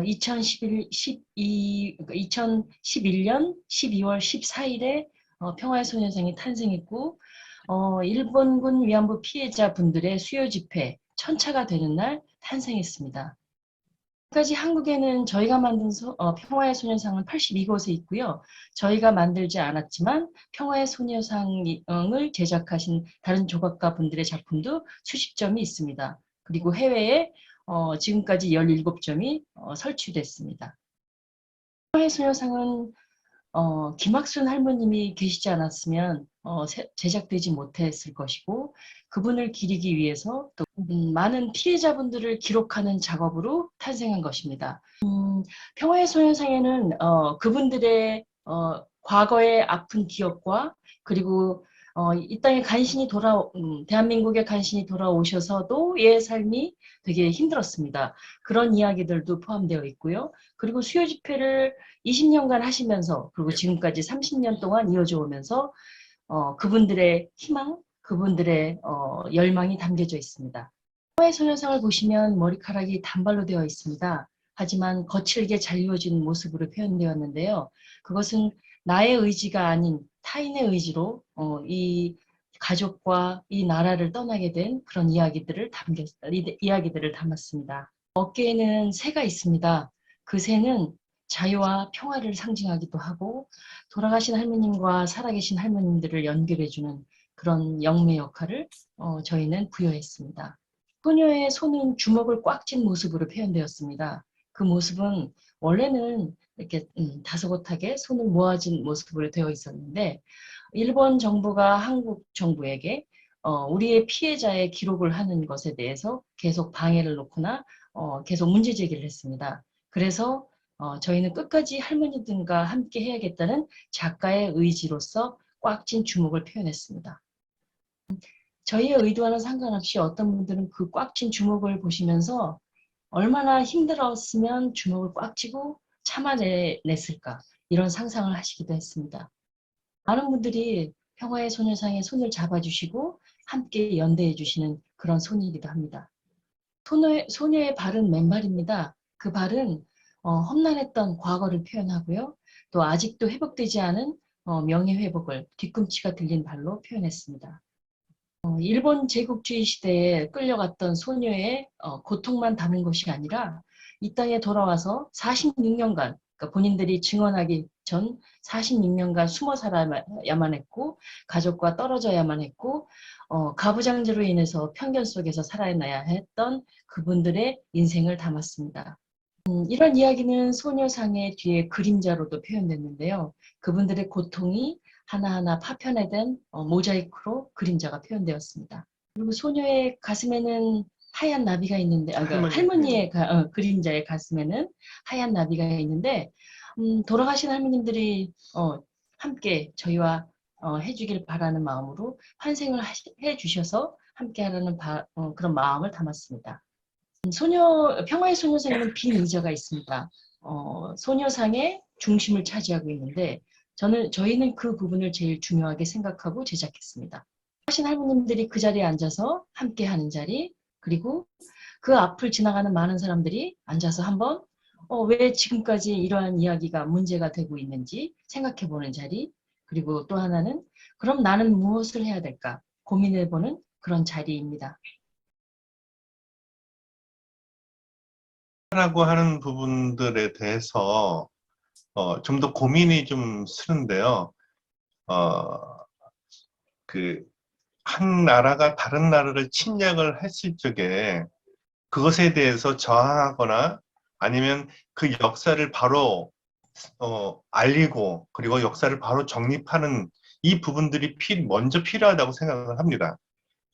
2011, 2011년 12월 14일에 평화의 소녀상이 탄생했고, 일본군 위안부 피해자분들의 수요 집회 천차가 되는 날 탄생했습니다. 지금까지 한국에는 저희가 만든 평화의 소녀상은 82곳에 있고요. 저희가 만들지 않았지만 평화의 소녀상을 제작하신 다른 조각가 분들의 작품도 수십 점이 있습니다. 그리고 해외에 지금까지 17점이 설치됐습니다. 평화의 소녀상은 김학순 할머님이 계시지 않았으면 제작되지 못했을 것이고, 그분을 기리기 위해서 또 많은 피해자분들을 기록하는 작업으로 탄생한 것입니다. 평화의 소녀상에는 그분들의 과거의 아픈 기억과, 그리고 이 땅에 대한민국에 간신히 돌아오셔서도의 삶이 되게 힘들었습니다. 그런 이야기들도 포함되어 있고요. 그리고 수요 집회를 20년간 하시면서, 그리고 지금까지 30년 동안 이어져 오면서 그분들의 희망, 그분들의 열망이 담겨져 있습니다. 평화의 소녀상을 보시면 머리카락이 단발로 되어 있습니다. 하지만 거칠게 잘리워진 모습으로 표현되었는데요. 그것은 나의 의지가 아닌 타인의 의지로 이 가족과 이 나라를 떠나게 된 그런 이야기들을 담았습니다. 어깨에는 새가 있습니다. 그 새는 자유와 평화를 상징하기도 하고, 돌아가신 할머님과 살아계신 할머님들을 연결해주는 그런 영매 역할을 저희는 부여했습니다. 소녀의 손은 주먹을 꽉 쥔 모습으로 표현되었습니다. 그 모습은 원래는 이렇게 다소곳하게 손을 모아진 모습으로 되어 있었는데, 일본 정부가 한국 정부에게 우리의 피해자의 기록을 하는 것에 대해서 계속 방해를 놓거나 계속 문제 제기를 했습니다. 그래서 저희는 끝까지 할머니들과 함께 해야겠다는 작가의 의지로서 꽉 쥔 주먹을 표현했습니다. 저희의 의도와는 상관없이 어떤 분들은 그 꽉 쥔 주먹을 보시면서 얼마나 힘들었으면 주먹을 꽉 쥐고 참아냈을까, 이런 상상을 하시기도 했습니다. 많은 분들이 평화의 소녀상에 손을 잡아주시고 함께 연대해 주시는 그런 손이기도 합니다. 소녀의 발은 맨발입니다. 그 발은 험난했던 과거를 표현하고요. 또 아직도 회복되지 않은 명예회복을 뒤꿈치가 들린 발로 표현했습니다. 일본 제국주의 시대에 끌려갔던 소녀의 고통만 담은 것이 아니라 이 땅에 돌아와서 46년간, 그러니까 본인들이 증언하기 전 46년간 숨어 살아야만 했고, 가족과 떨어져야만 했고, 가부장제로 인해서 편견 속에서 살아나야 했던 그분들의 인생을 담았습니다. 이런 이야기는 소녀상의 뒤에 그림자로도 표현됐는데요. 그분들의 고통이 하나하나 파편화된 모자이크로 그림자가 표현되었습니다. 그리고 소녀의 가슴에는 하얀 나비가 있는데, 그러니까 할머니의 그림자의 가슴에는 하얀 나비가 있는데, 돌아가신 할머님들이 함께 저희와 해주길 바라는 마음으로 환생을 해주셔서 함께 하라는 그런 마음을 담았습니다. 평화의 소녀상에는 빈 의자가 있습니다. 소녀상의 중심을 차지하고 있는데, 저희는 그 부분을 제일 중요하게 생각하고 제작했습니다. 하신 할머님들이 그 자리에 앉아서 함께 하는 자리, 그리고 그 앞을 지나가는 많은 사람들이 앉아서 한번 왜 지금까지 이러한 이야기가 문제가 되고 있는지 생각해보는 자리, 그리고 또 하나는 그럼 나는 무엇을 해야 될까 고민해보는 그런 자리입니다. 라고 하는 부분들에 대해서 좀 더 고민이 좀 스는데요. 한 나라가 다른 나라를 침략을 했을 적에 그것에 대해서 저항하거나 아니면 그 역사를 바로 알리고, 그리고 역사를 바로 정립하는 이 부분들이 먼저 필요하다고 생각을 합니다.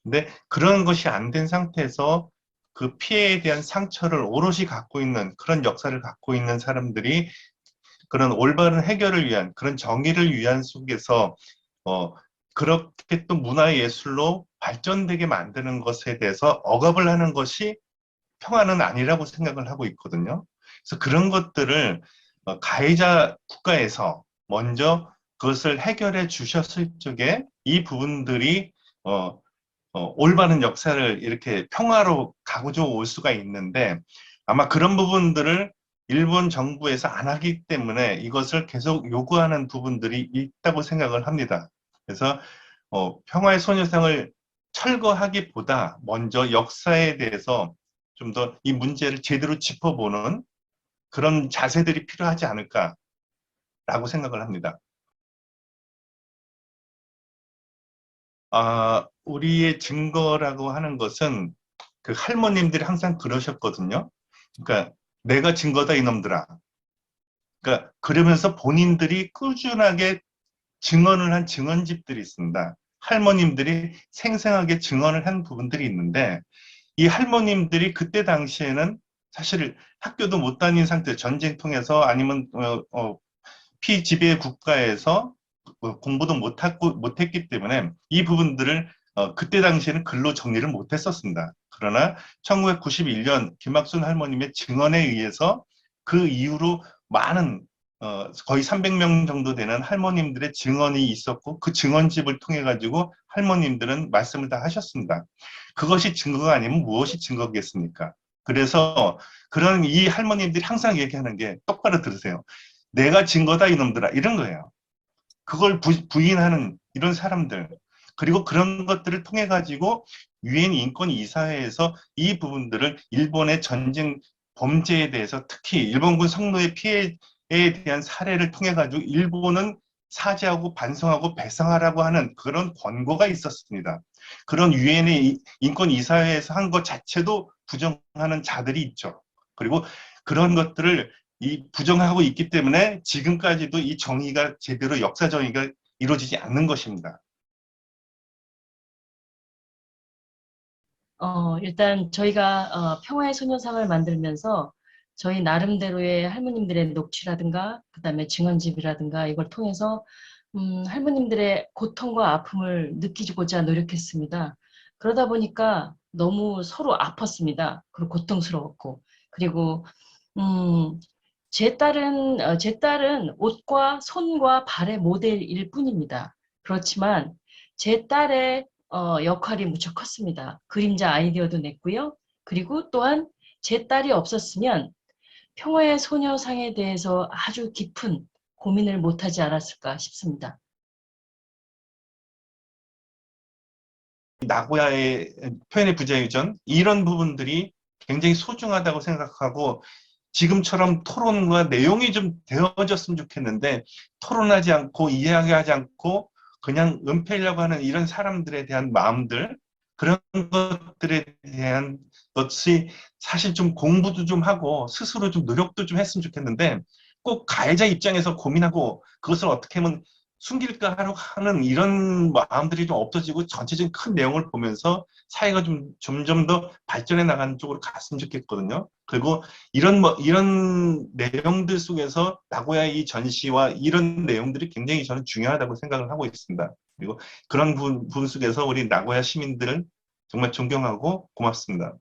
근데 그런 것이 안 된 상태에서 그 피해에 대한 상처를 오롯이 갖고 있는, 그런 역사를 갖고 있는 사람들이 그런 올바른 해결을 위한, 그런 정의를 위한 속에서 그렇게 또 문화예술로 발전되게 만드는 것에 대해서 억압을 하는 것이 평화는 아니라고 생각을 하고 있거든요. 그래서 그런 것들을 가해자 국가에서 먼저 그것을 해결해 주셨을 적에 이 부분들이 올바른 역사를 이렇게 평화로 가져올 수가 있는데, 아마 그런 부분들을 일본 정부에서 안 하기 때문에 이것을 계속 요구하는 부분들이 있다고 생각을 합니다. 그래서 평화의 소녀상을 철거하기보다 먼저 역사에 대해서 좀 더 이 문제를 제대로 짚어보는 그런 자세들이 필요하지 않을까라고 생각을 합니다. 우리의 증거라고 하는 것은 그 할머님들이 항상 그러셨거든요. 그러니까 내가 증거다 이놈들아. 그러니까 그러면서 본인들이 꾸준하게 증언을 한 증언집들이 있습니다. 할머님들이 생생하게 증언을 한 부분들이 있는데 이 할머님들이 그때 당시에는 사실 학교도 못 다닌 상태, 전쟁 통해서 아니면 피지배 국가에서 공부도 못했기 때문에 이 부분들을 그때 당시에는 글로 정리를 못했었습니다. 그러나 1991년 김학순 할머님의 증언에 의해서 그 이후로 많은 거의 300명 정도 되는 할머님들의 증언이 있었고 그 증언집을 통해 가지고 할머님들은 말씀을 다 하셨습니다. 그것이 증거가 아니면 무엇이 증거겠습니까? 그래서 그런 이 할머님들이 항상 얘기하는 게 똑바로 들으세요. 내가 증거다 이놈들아 이런 거예요. 그걸 부인하는 이런 사람들 그리고 그런 것들을 통해 가지고 유엔 인권 이사회에서 이 부분들을 일본의 전쟁 범죄에 대해서 특히 일본군 성노예 피해에 대한 사례를 통해 가지고 일본은 사죄하고 반성하고 배상하라고 하는 그런 권고가 있었습니다. 그런 유엔의 인권 이사회에서 한 것 자체도 부정하는 자들이 있죠. 그리고 그런 것들을 부정하고 있기 때문에 지금까지도 이 정의가 제대로 역사 정의가 이루어지지 않는 것입니다. 일단 저희가 평화의 소녀상을 만들면서 저희 나름대로의 할머님들의 녹취라든가 그다음에 증언집이라든가 이걸 통해서 할머님들의 고통과 아픔을 느끼고자 노력했습니다. 그러다 보니까 너무 서로 아팠습니다. 그리고 고통스러웠고 그리고 음, 제 딸은 옷과 손과 발의 모델일 뿐입니다. 그렇지만 제 딸의 역할이 무척 컸습니다. 그림자 아이디어도 냈고요. 그리고 또한 제 딸이 없었으면 평화의 소녀상에 대해서 아주 깊은 고민을 못하지 않았을까 싶습니다. 나고야의 표현의 부자유전 이런 부분들이 굉장히 소중하다고 생각하고 지금처럼 토론과 내용이 좀 되어졌으면 좋겠는데 토론하지 않고 이야기하지 않고 그냥 은폐하려고 하는 이런 사람들에 대한 마음들 그런 것들에 대한 것이 사실 좀 공부도 좀 하고 스스로 좀 노력도 좀 했으면 좋겠는데 꼭 가해자 입장에서 고민하고 그것을 어떻게 하면 숨길까 하는 이런 마음들이 좀 없어지고 전체적인 큰 내용을 보면서 사회가 좀 점점 더 발전해 나가는 쪽으로 갔으면 좋겠거든요. 그리고 이런 내용들 속에서 나고야의 이 전시와 이런 내용들이 굉장히 저는 중요하다고 생각을 하고 있습니다. 그리고 그런 부분 속에서 우리 나고야 시민들을 정말 존경하고 고맙습니다.